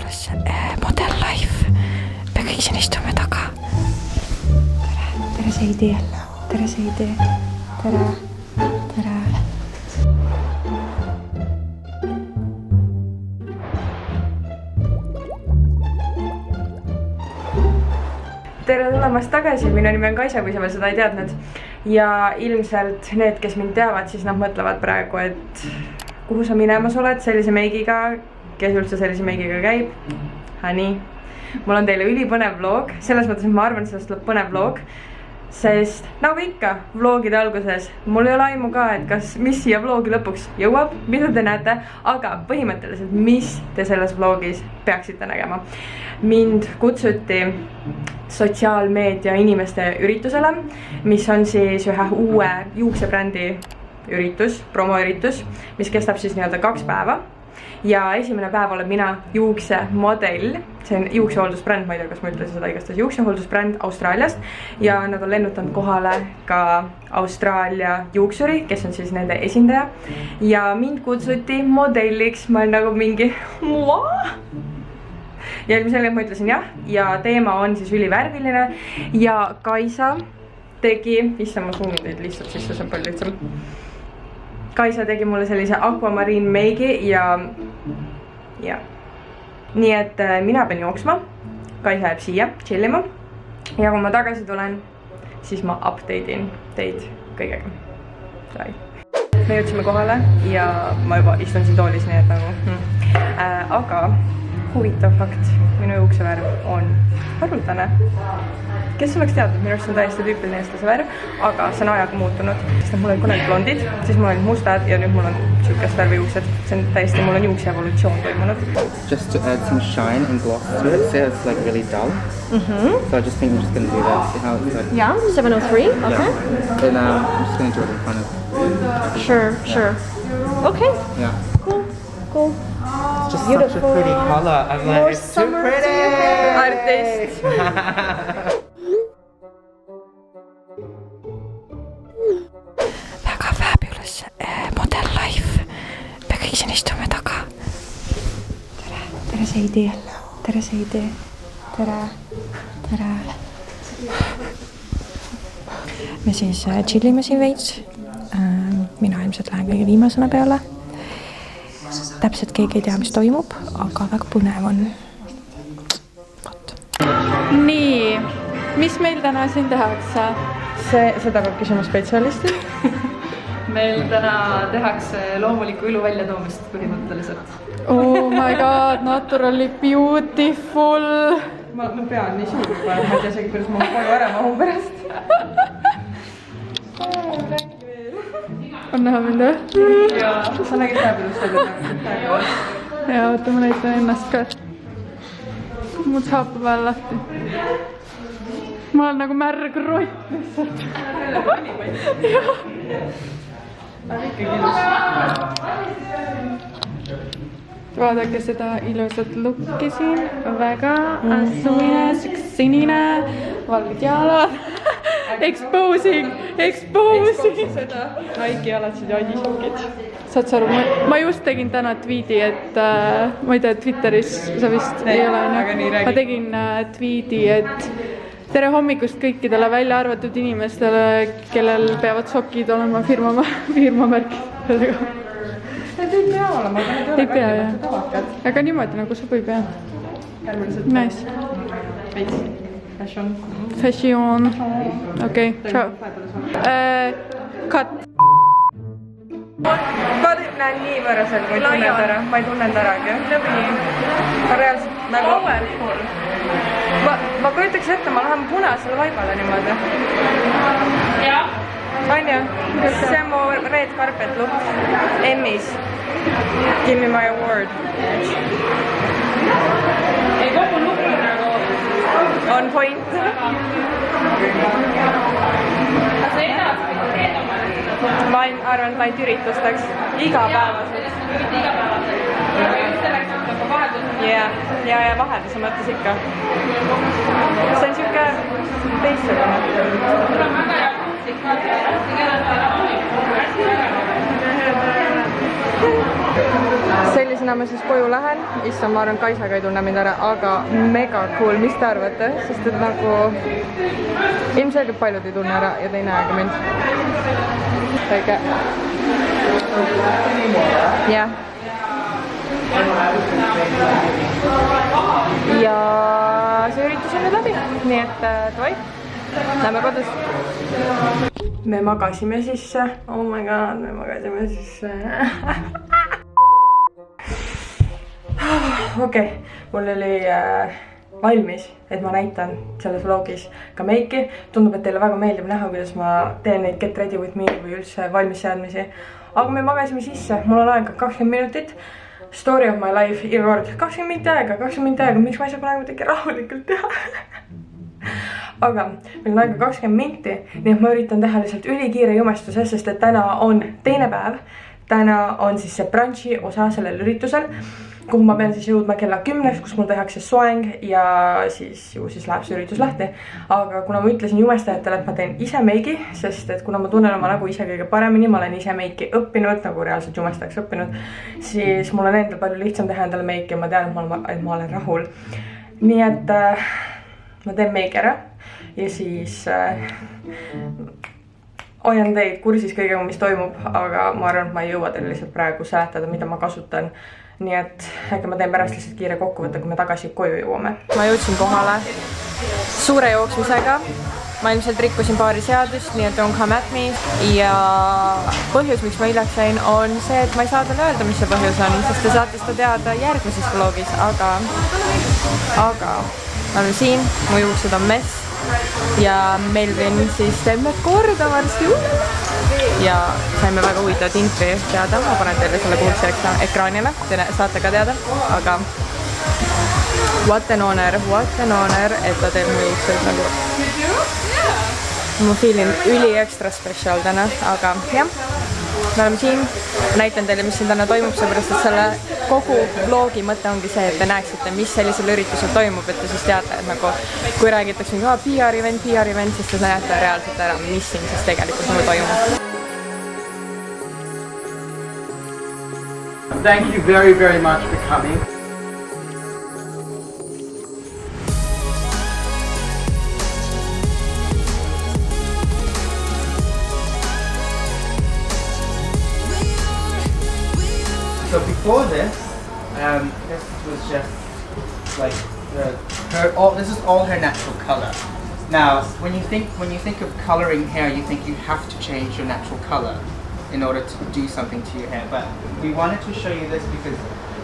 Fabulous Model Life. Me kõik siin istume taga. Tere Seidi. Tere Seidi. Tere. Tere. Tere tulemast tagasi, minu nimi on Kaisa, kui sa veel seda ei teadnud. Ja ilmselt need, kes mind teavad, siis nad mõtlevad praegu, et kuhu sa minemas oled sellise meigiga, kes üldse sellise meigiga käib. Nii, mul on teile ülipõnev vlog, selles mõttes, et ma arvan, et sellest tuleb põnev vlog. Sest nagu ikka vlogide alguses, mul ei ole aimu ka, et mis siia vlogi lõpuks jõuab, mida te näete, aga põhimõtteliselt, mis te selles vlogis peaksite nägema. Mind kutsuti sotsiaalmeedia inimeste üritusele, mis on siis ühe uue juuksebrändi üritus, promoüritus, mis kestab siis nii-öelda 2 päeva. Ja esimene päev olen mina juuksemodell, see on juuksehooldusbränd, ma ei tea, kas ma ütlesin seda igastahes, juuksehooldusbränd Austraaliast. Ja nad on lennutanud kohale ka Austraalia juuksuri, kes on siis nende esindaja. Ja mind kutsuti modelliks, ma olen nagu mingi ja ilmselgelt ma ütlesin jah, ja teema on siis ülivärviline. Ja Kaisa tegi, issand, ma suunin teid lihtsalt sisse, see on palju lihtsam. Kaisa tegi mulle sellise aquamarine meigi ja nii, et mina pean jooksma. Kaisa jääb siia chillima. Ja kui ma tagasi tulen, siis ma update'in teid kõigega. Me jõudsime kohale ja ma juba istun siin toolis, nii et nagu aga huvitav fakt, minu juuksevärv on haruldane. Kes oleks teadnud, minu arust on täiesti tüüpiline eestlase värv, aga see on ajaga muutunud. Sest mul olid kunagi blondid, siis mul olid mustad ja nüüd mul on sihukest värvi juuksed. See on täiesti, mul on juukse evolutsioon toimunud. Just to add some shine and gloss to it, so it's like really dull. So I just think I'm just going to do that, see how it's like. Yeah, 703, okay. Yeah. And I'm just going to do it in front of. Sure. Okay. Yeah. Cool. It's just Beautiful. such a pretty color. I'm like, it's too pretty! Artist! Väga fabulous Model Life. Me kõik siin istume taga. Tere Seidi. Tere Seidi. Tere. Me siis chillime siin veits. Mina ilmselt lähen kõige viimasena peale. Täpselt keegi ei tea, mis toimub, aga väga põnev on. Nii, mis meil täna siin tehakse? Seda peab küsima spetsialisti. Meil täna tehakse loomuliku ilu väljatoomist põhimõtteliselt. Oh my god, naturally beautiful! Ma pean nii suur juba, ma ei tea isegi, kuidas ma koju ära mahun pärast. On näha mind või? Jaa, sa nägid fabulous seda. Jaa, oota, ma näitan ennast ka. Mul saab veel lahti. Ma olen nagu märg rott lihtsalt. Jaa. Aga ikkagi ilus. Vaadake seda ilusat lukki siin. Väga asumine, sinine, valged jalad. Exposing! Naiki jalad ja adisokid. Saad sa aru, ma just tegin täna tweedi, et ma ei tea, Twitteris sa vist ei ole. Ma tegin tweedi, et tere hommikust kõikidele välja arvatud inimestele, kellel peavad sokid olema firmamärkidega. Need ei pea olema, aga need ei ole kallimad tavakad. Aga niimoodi nagu sobib jah. Järgmiselt. Nice. Fashion. Okei, ciao. Cut. Ma näen nii võõraselt, ma ei tunned ära. Ma ei tunned äragi. Ma reaalselt nagu... Ma kujutaks ette, ma lähen punasele vaibale niimoodi. Jah. Anja, see on mu red carpet look. Emmys. Give me my award. Ei kogu look on nagu... On point. Ma arvan, et ainult üritusteks. Igapäevaselt. Ja vahelduse mõttes ikka. See on siuke teistsugune. sellisena ma siis koju lähen, issand, ma arvan, Kaisaga ei tunne mind ära, aga mega cool, mis te arvate? Sest et nagu ilmselgelt paljud ei tunne ära ja te ei näegi mind. Väike. Jah. Ja see üritus on nüüd läbi, nii et davai, lähme kodus. Me magasime sisse, oh my god, me magasime sisse. Okei, mul oli valmis, et ma näitan selles vlogis ka meiki. Tundub, et teile väga meeldib näha, kuidas ma teen neid Get Ready With Me või üldse valmis seadmisi. Aga me magasime sisse, mul on aega 20 minutit. Story of my life, iga kord 20 minutit aega, miks ma ei saa kunagi midagi rahulikult teha. Aga meil on aega 20 minti, nii et ma üritan teha lihtsalt ülikiire jumestuse, sest et täna on teine päev. Täna on siis see brunchi osa sellel üritusel, kuhu ma pean siis jõudma kella 10, kus mul tehakse soeng ja siis läheb see üritus lahti. Aga kuna ma ütlesin jumestajatele, et ma teen ise meigi, sest et kuna ma tunnen oma nägu ise kõige paremini, ma olen ise meiki õppinud, nagu reaalselt jumestajaks õppinud, siis mul on endal palju lihtsam teha endale meiki ja ma tean, et ma olen rahul. Nii et ma teen meigi ära ja siis hoian teid kursis kõigega, mis toimub, aga ma arvan, et ma ei jõua teile lihtsalt praegu seletada, mida ma kasutan. Nii et äkki ma teen pärast lihtsalt kiire kokkuvõtte, kui me tagasi koju jõuame. Ma jõudsin kohale suure jooksmisega. Ma ilmselt rikkusin paari seadust, nii et don't come at me. Ja põhjus, miks ma hiljaks jäin, on see, et ma ei saa teile öelda, mis see põhjus on, sest te saate seda teada järgmises vlogis, aga me oleme siin, mu juuksed on mess ja Melvin siis teeb need korda varsti ja saime väga huvitavat info teada, ma panen teile selle kuulse ekraanile, te saate ka teada, aga what an honor, et ta teeb mu juuksed nagu ma feelin üli extra special täna, aga jah, me oleme siin, näitan teile, mis siin täna toimub, seepärast et selle kogu vlogi mõte ongi see, et te näeksite, mis sellisel üritusel toimub, et te siis teate, et nagu kui räägitakse ka PR event, siis te näete reaalselt ära, mis siin siis tegelikult nagu toimub. Thank you very, very much for coming. So before this was just like this is all her natural color. Now, when you think of coloring hair, you think you have to change your natural color in order to do something to your hair. But we wanted to show you this because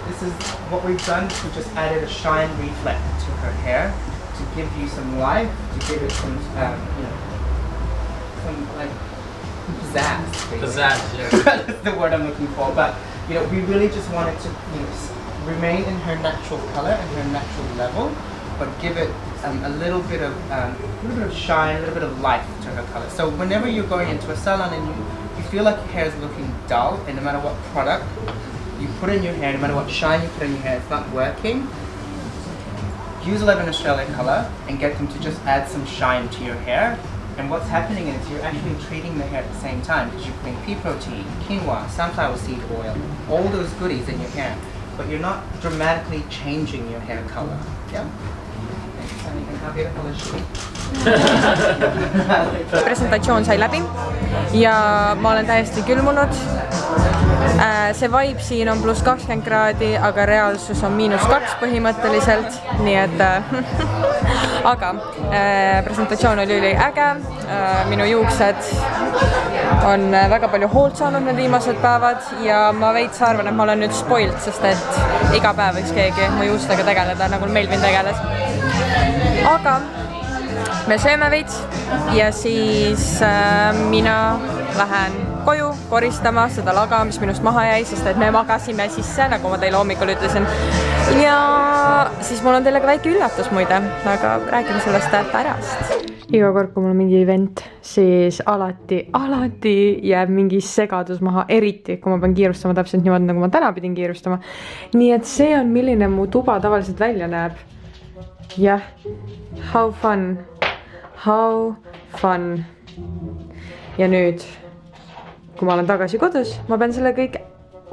this is what we've done. We just added a shine reflect to her hair to give you some life, to give it some, some like pizzazz. Pizzazz, yeah. That's the word I'm looking for. But we really just wanted to remain in her natural color and her natural level, but give it a little bit of shine, a little bit of life to her color. So whenever you're going into a salon and you feel like your hair is looking dull, and no matter what product you put in your hair, no matter what shine you put in your hair, it's not working, use 11 Australian color and get them to just add some shine to your hair. And what's happening is you're actually treating the hair at the same time because you're putting pea protein, quinoa, sunflower seed oil, all those goodies in your hair, but you're not dramatically changing your hair color. Yeah? How beautiful is she? Presentatsioon sai läbi ja ma olen täiesti külmunud. See vibe siin on pluss 20 kraadi, aga reaalsus on -2 põhimõtteliselt, nii et aga presentatsioon oli üliäge, minu juuksed on väga palju hoolt saanud need viimased päevad ja ma veits arvan, et ma olen nüüd spoilt, sest et iga päev võiks keegi mu juustega tegeleda, nagu Melvin tegeles. Aga me sööme veits ja siis mina lähen koju koristama seda laga, mis minust maha jäi, sest et me magasime sisse, nagu ma teile hommikul ütlesin. Ja siis mul on teile ka väike üllatus muide, aga räägime sellest pärast. Iga kord, kui mul on mingi event, siis alati jääb mingi segadus maha, eriti kui ma pean kiirustama täpselt niimoodi, nagu ma täna pidin kiirustama. Nii et see on, milline mu tuba tavaliselt välja näeb. Jah, how fun. Ja nüüd, kui ma olen tagasi kodus, ma pean selle kõik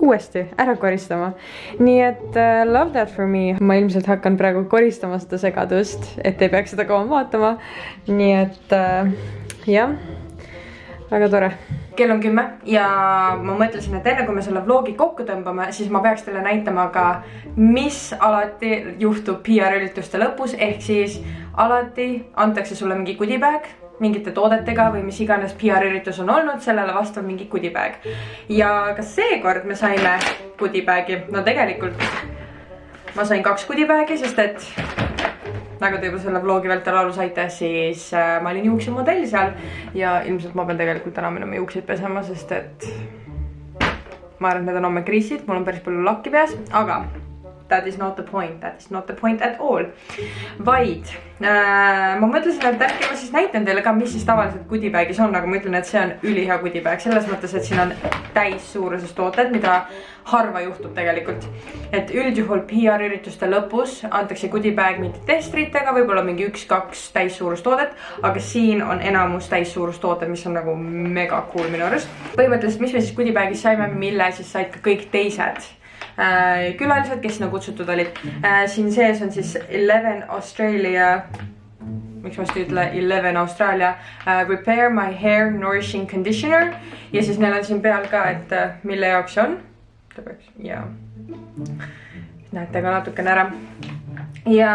uuesti ära koristama. Nii et love that for me. Ma ilmselt hakkan praegu koristama seda segadust, et ei peaks seda kauem vaatama. Nii et jah, väga tore. Kell on 10 ja ma mõtlesin, et enne kui me selle vlogi kokku tõmbame, siis ma peaks teile näitama ka, mis alati juhtub PR-ürituste lõpus, ehk siis alati antakse sulle mingi goodiebag mingite toodetega või mis iganes PR-üritus on olnud, sellele vastav mingi goodiebag. Ja ka seekord me saime goodiebagi. No tegelikult ma sain 2 goodiebagi, sest et nagu te juba selle vlogi vältel aru saite, siis ma olin juuksemodell seal ja ilmselt ma pean tegelikult täna minema juukseid pesema, sest et ma arvan, et need on homme kriisid, mul on päris palju lakki peas, aga that is not the point, that is not the point at all. Vaid ma mõtlesin, et äkki ma siis näitan teile ka, mis siis tavaliselt goodiebagis on, aga ma ütlen, et see on ülihea goodiebag selles mõttes, et siin on täissuuruses tooted, mida harva juhtub tegelikult. Et üldjuhul PR-ürituste lõpus antakse goodiebag mingi testritega, võib-olla mingi 1-2 täissuurustoodet, aga siin on enamus täissuurustooted, mis on nagu mega cool minu arust. Põhimõtteliselt, mis me siis goodiebagis saime, mille siis said ka kõik teised külalised, kes sinna kutsutud olid. Siin sees on siis 11 Australia, miks ma seda ütle, 11 Australia Repair My Hair Nourishing Conditioner ja siis neil on siin peal ka, et mille jaoks see on. Ja näete ka natukene ära ja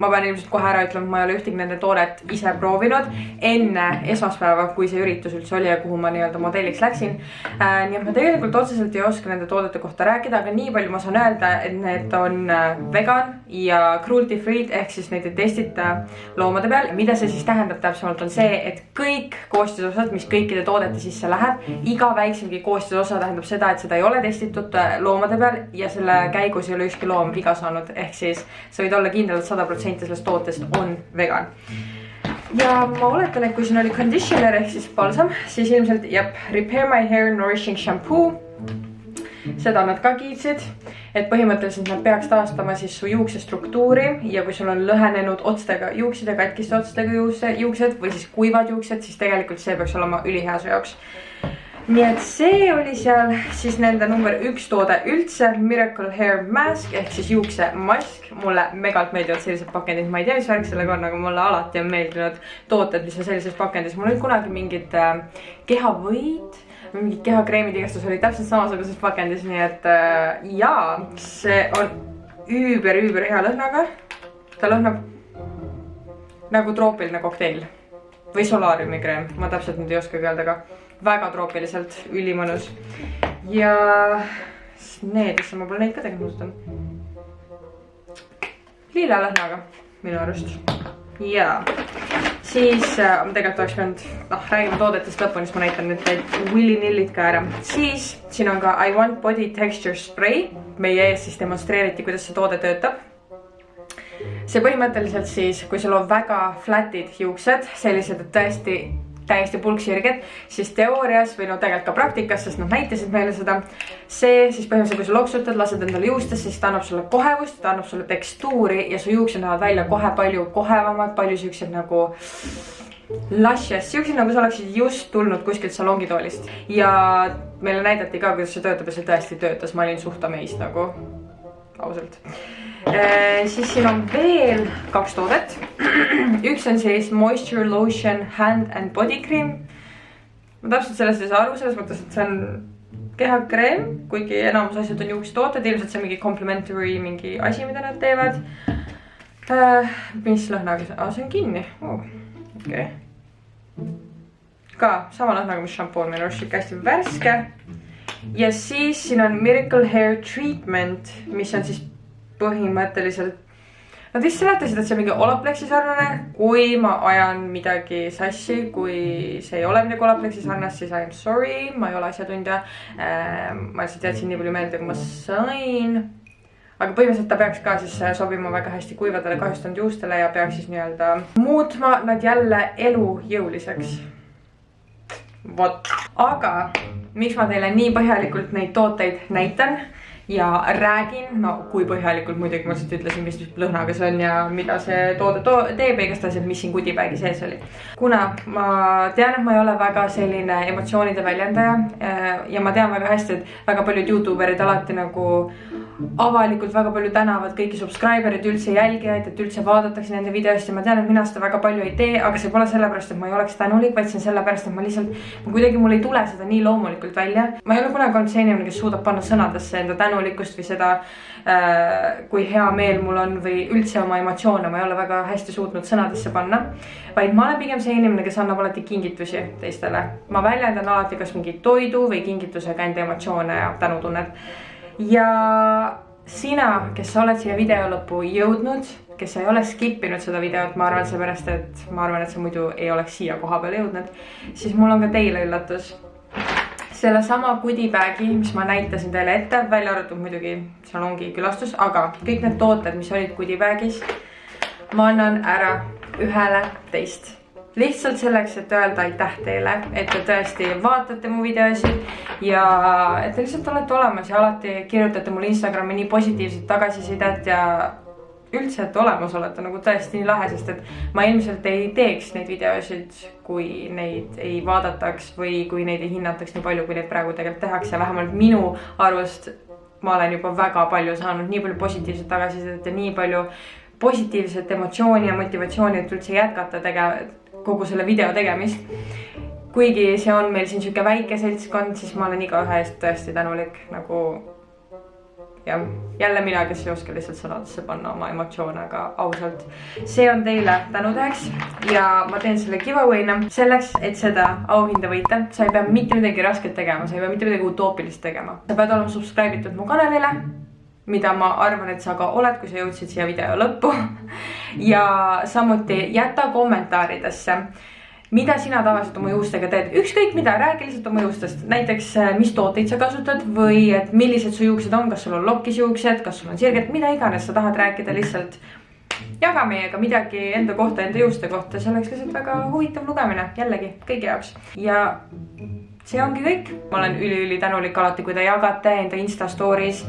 ma pean ilmselt kohe ära ütlema, ma ei ole ühtegi nende toodet ise proovinud enne esmaspäeva, kui see üritus üldse oli ja kuhu ma nii-öelda modelliks läksin. Nii et ma tegelikult otseselt ei oska nende toodete kohta rääkida, aga nii palju ma saan öelda, et need on vegan ja cruelty free, ehk siis neid ei testita loomade peal. Mida see siis tähendab täpsemalt on see, et kõik koostisosad, mis kõikide toodete sisse läheb, iga väiksemgi koostisosa tähendab seda, et seda ei ole testitud loomade peal ja selle käigus ei ole ükski loom viga saanud, ehk siis sa võid olla kindel, et 100% sellest tootest on vegan. Ja ma oletan, et kui siin oli conditioner ehk siis balsam, siis ilmselt Repair My Hair Nourishing Shampoo. Seda nad ka kiitsid, et põhimõtteliselt nad peaks taastama siis su juukse struktuuri ja kui sul on lõhenenud otstega juuksed ja katkiste otstega juuksed või siis kuivad juuksed, siis tegelikult see peaks olema ülihea su jaoks. Nii et see oli seal siis nende number 1 toode üldse, Miracle Hair Mask ehk siis juukse mask. Mulle megalt meeldivad sellised pakendid, ma ei tea, mis värk sellega on, aga mulle alati on meeldinud tooted, mis on sellises pakendis. Mul olid kunagi mingid kehavõid, mingid kehakreemid igastus oli täpselt samasuguses pakendis, nii et jaa, see on üüber hea lõhnaga. Ta lõhnab nagu troopiline kokteil või solaariumi kreem, ma täpselt nüüd ei oska öelda, aga väga troopiliselt, ülimõnus. Ja need, isse ma pole neid ka tegelikult liila lõhnaga minu arust. Ja siis ma tegelikult oleks pidanud, räägime toodetest lõpuni, siis ma näitan nüüd Willy-Nillid ka ära. Siis siin on ka I Want Body Texture Spray. Meie ees siis demonstreeriti, kuidas see toode töötab. See põhimõtteliselt siis, kui sul on väga flatid juuksed, sellised, et täiesti pulksirged, siis teoorias või tegelikult ka praktikas, sest nad näitasid meile seda. See siis põhimõtteliselt, kui sa loksutad, lased endale juustest, siis ta annab sulle kohevust, ta annab sulle tekstuuri ja su juuksed näevad välja kohe palju kohevamad, palju siuksed nagu luscious, siuksed nagu sa oleksid just tulnud kuskilt salongitoolist. Ja meile näidati ka, kuidas see töötab ja see tõesti töötas, ma olin suht amazed nagu ausalt. Siis siin on veel 2 toodet. Üks on siis Moisture Lotion Hand and Body Cream. Ma täpselt sellest ei saa aru, selles mõttes, et see on kehakreem, kuigi enamus asjad on juukse tooted, ilmselt see on mingi complimentary mingi asi, mida nad teevad. Mis lõhnaga see? See on kinni. Okay. Ka sama lõhnaga, mis šampoon, meil on hästi värske. Ja siis siin on Miracle Hair Treatment, mis on siis põhimõtteliselt, nad vist seletasid, et see on mingi Olapleksi sarnane, kui ma ajan midagi sassi, kui see ei ole midagi Olapleksi sarnast, siis I am sorry, ma ei ole asjatundja. Ma lihtsalt jätsin nii palju meelde, kui ma sain. Aga põhimõtteliselt ta peaks ka siis sobima väga hästi kuivadele kahjustanud juustele ja peaks siis nii-öelda muutma nad jälle elujõuliseks. Vot. Aga miks ma teile nii põhjalikult neid tooteid näitan ja räägin, no kui põhjalikult muidugi ma lihtsalt ütlesin, mis lõhnaga see on ja mida see toode teeb ja igastahes, et mis siin goodiebagi sees oli. Kuna ma tean, et ma ei ole väga selline emotsioonide väljendaja ja ma tean väga hästi, et väga paljud youtuberid alati nagu avalikult väga palju tänavad kõiki subscriberid, üldse jälgijaid, et üldse vaadatakse nende videost ja ma tean, et mina seda väga palju ei tee, aga see pole sellepärast, et ma ei oleks tänulik, vaid see on sellepärast, et ma lihtsalt, kuidagi mul ei tule seda nii loomulikult välja. Ma ei ole kunagi olnud see inimene, kes suudab panna sõnadesse enda tänulikkust või seda, kui hea meel mul on või üldse oma emotsioone, ma ei ole väga hästi suutnud sõnadesse panna, vaid ma olen pigem see inimene, kes annab alati kingitusi teistele. Ma väljendan alati kas mingi toidu või kingitusega enda emotsioone ja tänutunnet. Ja sina, kes sa oled siia video lõppu jõudnud, kes sa ei ole skippinud seda videot, ma arvan seepärast, et ma arvan, et sa muidu ei oleks siia koha peale jõudnud, siis mul on ka teile üllatus. Selle sama goodiebagi, mis ma näitasin teile ette, välja arvatud muidugi, seal ongi külastus, aga kõik need tooted, mis olid goodiebagis, ma annan ära ühele teist. Lihtsalt selleks, et öelda aitäh teile, et te tõesti vaatate mu videosid ja et te lihtsalt olete olemas ja alati kirjutate mulle Instagrami nii positiivset tagasisidet ja üldse, et olemas olete nagu tõesti nii lahe, sest et ma ilmselt ei teeks neid videosid, kui neid ei vaadataks või kui neid ei hinnataks nii palju, kui neid praegu tegelikult tehakse. Vähemalt minu arvust ma olen juba väga palju saanud nii palju positiivset tagasisidet ja nii palju positiivset emotsiooni ja motivatsiooni, et üldse jätkata kogu selle video tegemist. Kuigi see on meil siin siuke väike seltskond, siis ma olen igaühe eest tõesti tänulik nagu ja jälle mina, kes ei oska lihtsalt sõnadesse panna oma emotsioone, aga ausalt. See on teile tänudeks ja ma teen selle giveaway'na selleks, et seda auhinda võita. Sa ei pea mitte midagi rasket tegema, sa ei pea mitte midagi utoopilist tegema. Sa pead olema subscribe'itud mu kanalile, mida ma arvan, et sa ka oled, kui sa jõudsid siia video lõppu. Ja samuti jäta kommentaaridesse, mida sina tavaliselt oma juustega teed. Ükskõik mida, räägi lihtsalt oma juustest. Näiteks, mis tooteid sa kasutad või et millised su juuksed on, kas sul on lokkis juuksed, kas sul on sirget, mida iganes sa tahad rääkida, lihtsalt jaga meiega midagi enda kohta, enda juuste kohta. See oleks lihtsalt väga huvitav lugemine, jällegi, kõigi jaoks. Ja see ongi kõik. Ma olen üli tänulik alati, kui te jagate enda Insta stories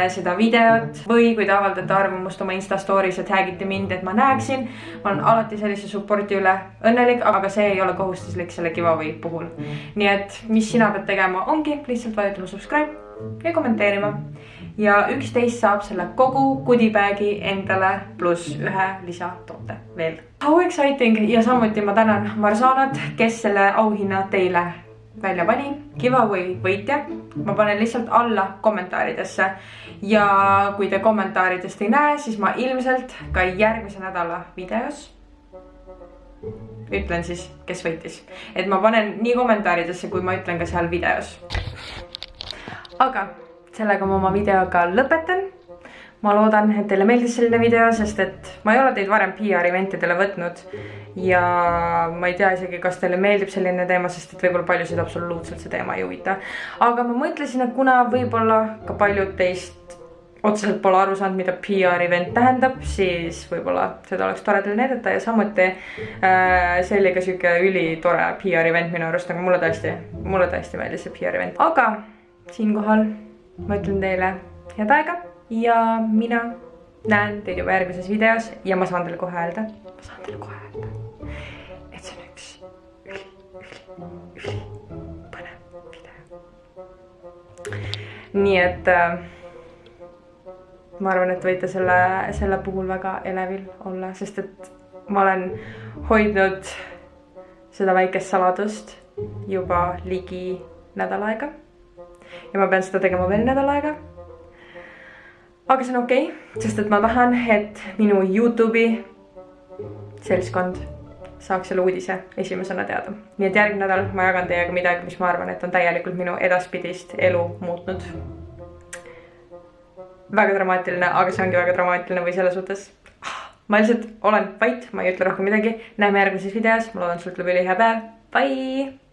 seda videot või kui te avaldate arvamust oma Insta stories, et tagite mind, et ma näeksin. Ma olen alati sellise supporti üle õnnelik, aga see ei ole kohustuslik selle giveaway puhul. Nii et mis sina pead tegema ongi lihtsalt vajutama subscribe ja kommenteerima. Ja 11 saab selle kogu goodiebagi endale pluss ühe lisatoote veel. How exciting! Ja samuti ma tänan Marsanat, kes selle auhinna teile välja pani. Giveaway võitja ma panen lihtsalt alla kommentaaridesse ja kui te kommentaaridest ei näe, siis ma ilmselt ka järgmise nädala videos ütlen siis, kes võitis. Et ma panen nii kommentaaridesse, kui ma ütlen ka seal videos. Aga sellega ma oma videoga lõpetan. Ma loodan, et teile meeldis selline video, sest et ma ei ole teid varem PR-eventidele võtnud ja ma ei tea isegi, kas teile meeldib selline teema, sest et võib-olla paljusid absoluutselt see teema ei huvita. Aga ma mõtlesin, et kuna võib-olla ka paljud teist otseselt pole aru saanud, mida PR-event tähendab, siis võib-olla seda oleks tore teile näidata ja samuti see oli ka siuke ülitore PR-event minu arust, aga mulle tõesti meeldis see PR-event. Aga siinkohal ma ütlen teile head aega ja mina näen teid juba järgmises videos ja ma saan teile kohe öelda, et see on üks üli põnev video. Nii et ma arvan, et võite selle puhul väga elevil olla, sest et ma olen hoidnud seda väikest saladust juba ligi nädal aega ja ma pean seda tegema veel nädal aega. Aga see on okei, sest et ma tahan, et minu YouTube'i seltskond saaks selle uudise esimesena teada. Nii et järgmine nädal ma jagan teiega midagi, mis ma arvan, et on täielikult minu edaspidist elu muutnud. Väga dramaatiline, aga see ongi väga dramaatiline või selles suhtes. Ma lihtsalt olen vait, ma ei ütle rohkem midagi. Näeme järgmises videos, ma loodan, sul tuleb ülihea päev. Bye!